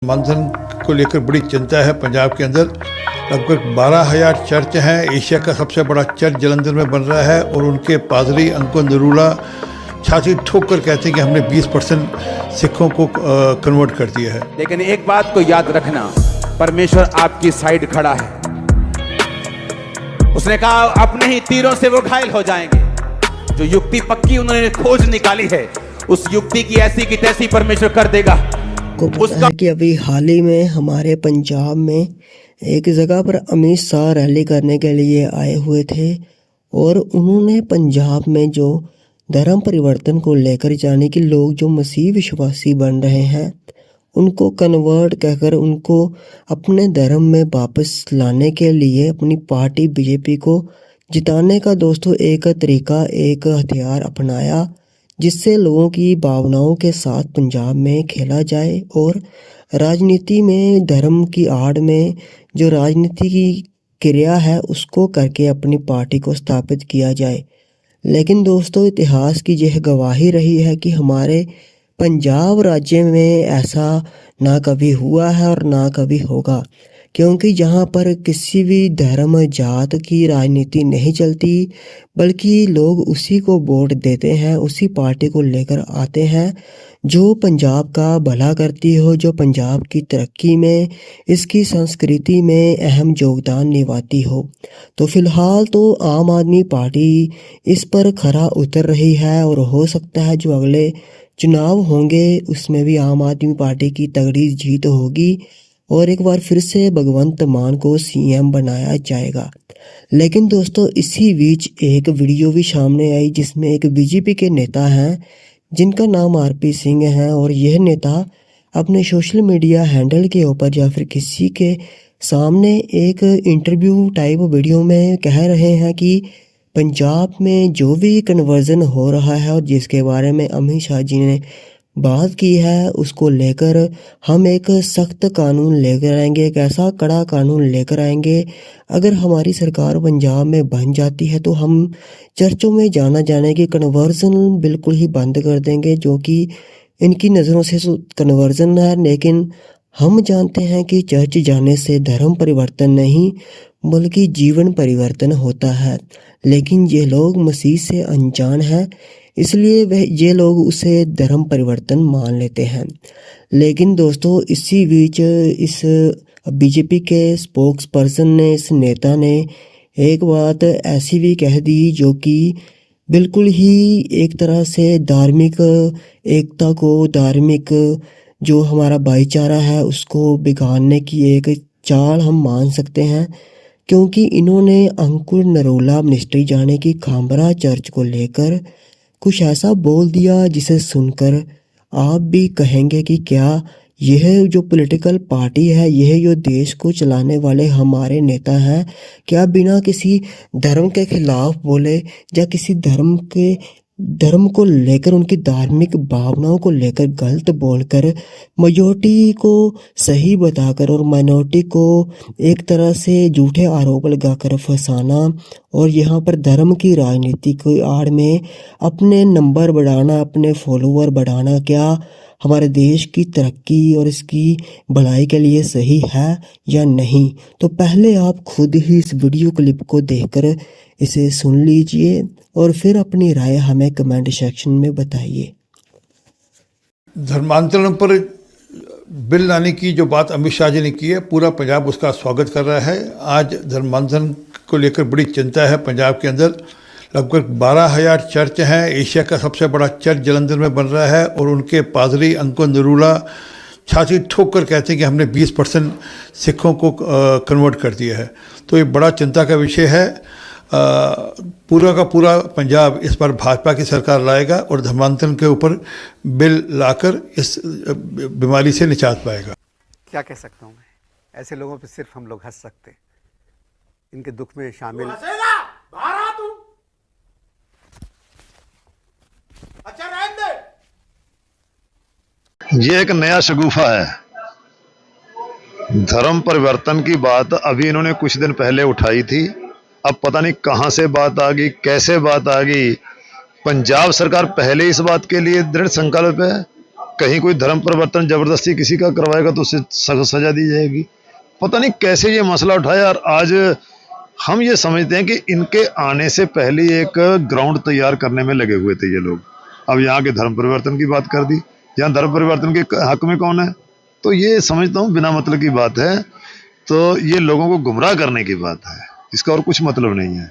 मंथन को लेकर बड़ी चिंता है। पंजाब के अंदर लगभग 12,000 चर्च हैं। एशिया का सबसे बड़ा चर्च जलंधर में बन रहा है और उनके पादरी अंकुर नरूला छाती ठोक कर कहते हैं कि हमने 20% सिखों को कन्वर्ट कर दिया है। लेकिन एक बात को याद रखना, परमेश्वर आपकी साइड खड़ा है। उसने कहा अपने ही तीरों से वो घायल हो जाएंगे। जो युक्ति पक्की उन्होंने खोज निकाली है, उस युक्ति की ऐसी की तैसी परमेश्वर कर देगा। को पता है कि अभी हाल ही में हमारे पंजाब में एक जगह पर अमित शाह रैली करने के लिए आए हुए थे और उन्होंने पंजाब में जो धर्म परिवर्तन को लेकर जाने कि लोग जो मसीह विश्वासी बन रहे हैं उनको कन्वर्ट कहकर उनको अपने धर्म में वापस लाने के लिए अपनी पार्टी बीजेपी को जिताने का दोस्तों एक तरीका, एक हथियार अपनाया, जिससे लोगों की भावनाओं के साथ पंजाब में खेला जाए और राजनीति में धर्म की आड़ में जो राजनीति की क्रिया है उसको करके अपनी पार्टी को स्थापित किया जाए। लेकिन दोस्तों इतिहास की यह गवाही रही है कि हमारे पंजाब राज्य में ऐसा ना कभी हुआ है और ना कभी होगा, क्योंकि जहाँ पर किसी भी धर्म जात की राजनीति नहीं चलती बल्कि लोग उसी को वोट देते हैं, उसी पार्टी को लेकर आते हैं जो पंजाब का भला करती हो, जो पंजाब की तरक्की में, इसकी संस्कृति में अहम योगदान निभाती हो। तो फिलहाल तो आम आदमी पार्टी इस पर खरा उतर रही है और हो सकता है जो अगले चुनाव होंगे उसमें भी आम आदमी पार्टी की तगड़ी जीत होगी और एक बार फिर से भगवंत मान को सीएम बनाया जाएगा। लेकिन दोस्तों इसी बीच एक वीडियो भी सामने आई जिसमें एक बीजेपी के नेता हैं जिनका नाम आरपी सिंह है और यह नेता अपने सोशल मीडिया हैंडल के ऊपर या फिर किसी के सामने एक इंटरव्यू टाइप वीडियो में कह रहे हैं कि पंजाब में जो भी कन्वर्जन हो रहा है और जिसके बारे में अमित शाह जी ने बात की है उसको लेकर हम एक सख्त कानून लेकर आएंगे, एक ऐसा कड़ा कानून लेकर आएंगे। अगर हमारी सरकार पंजाब में बन जाती है तो हम चर्चों में जाने की कन्वर्जन बिल्कुल ही बंद कर देंगे, जो कि इनकी नज़रों से कन्वर्जन है। लेकिन हम जानते हैं कि चर्च जाने से धर्म परिवर्तन नहीं बल्कि जीवन परिवर्तन होता है। लेकिन ये लोग मसीह से अनजान हैं, इसलिए वह ये लोग उसे धर्म परिवर्तन मान लेते हैं। लेकिन दोस्तों इसी बीच इस बीजेपी के स्पोक्स पर्सन ने, इस नेता ने एक बात ऐसी भी कह दी जो कि बिल्कुल ही एक तरह से धार्मिक एकता को, धार्मिक जो हमारा भाईचारा है उसको बिगाड़ने की एक चाल हम मान सकते हैं, क्योंकि इन्होंने अंकुर नरूला मिनिस्ट्री जाने की खामरा चर्च को लेकर कुछ ऐसा बोल दिया जिसे सुनकर आप भी कहेंगे कि क्या यह जो पॉलिटिकल पार्टी है, यह जो देश को चलाने वाले हमारे नेता हैं, क्या बिना किसी धर्म के खिलाफ बोले या किसी धर्म को लेकर, उनकी धार्मिक भावनाओं को लेकर गलत बोलकर मेजॉरिटी को सही बताकर और माइनॉरिटी को एक तरह से झूठे आरोप लगाकर फंसाना और यहाँ पर धर्म की राजनीति की आड़ में अपने नंबर बढ़ाना, अपने फॉलोअर बढ़ाना, क्या हमारे देश की तरक्की और इसकी भलाई के लिए सही है या नहीं? तो पहले आप खुद ही इस वीडियो क्लिप को देखकर इसे सुन लीजिए और फिर अपनी राय हमें कमेंट सेक्शन में बताइए। धर्मांतरण पर बिल लाने की जो बात अमित शाह जी ने की है, पूरा पंजाब उसका स्वागत कर रहा है। आज धर्मांतरण को लेकर बड़ी चिंता है। पंजाब के अंदर लगभग 12,000 चर्च हैं। एशिया का सबसे बड़ा चर्च जलंधर में बन रहा है और उनके पादरी अंकुर नरूला छाती ठोक कर कहते हैं कि हमने 20% सिखों को कन्वर्ट कर दिया है। तो ये बड़ा चिंता का विषय है। पूरा का पूरा पंजाब इस बार भाजपा की सरकार लाएगा और धर्मांतरण के ऊपर बिल लाकर इस बीमारी से निजात पाएगा। क्या कह सकता हूँ मैं, ऐसे लोगों पे सिर्फ हम लोग हंस सकते, इनके दुख में शामिल। अच्छा रहने दे। ये एक नया शगुफा है। धर्म परिवर्तन की बात अभी इन्होंने कुछ दिन पहले उठाई थी, अब पता नहीं कहां से बात आ गई, कैसे बात आ गई। पंजाब सरकार पहले इस बात के लिए दृढ़ संकल्प है कहीं कोई धर्म परिवर्तन जबरदस्ती किसी का करवाएगा तो उसे सख्त सजा दी जाएगी। पता नहीं कैसे ये मसला उठाया, और आज हम ये समझते हैं कि इनके आने से पहले एक ग्राउंड तैयार करने में लगे हुए थे ये लोग। अब यहाँ के धर्म परिवर्तन की बात कर दी, यहाँ धर्म परिवर्तन के हक में कौन है? तो ये समझता हूँ बिना मतलब की बात है, तो ये लोगों को गुमराह करने की बात है, इसका और कुछ मतलब नहीं है।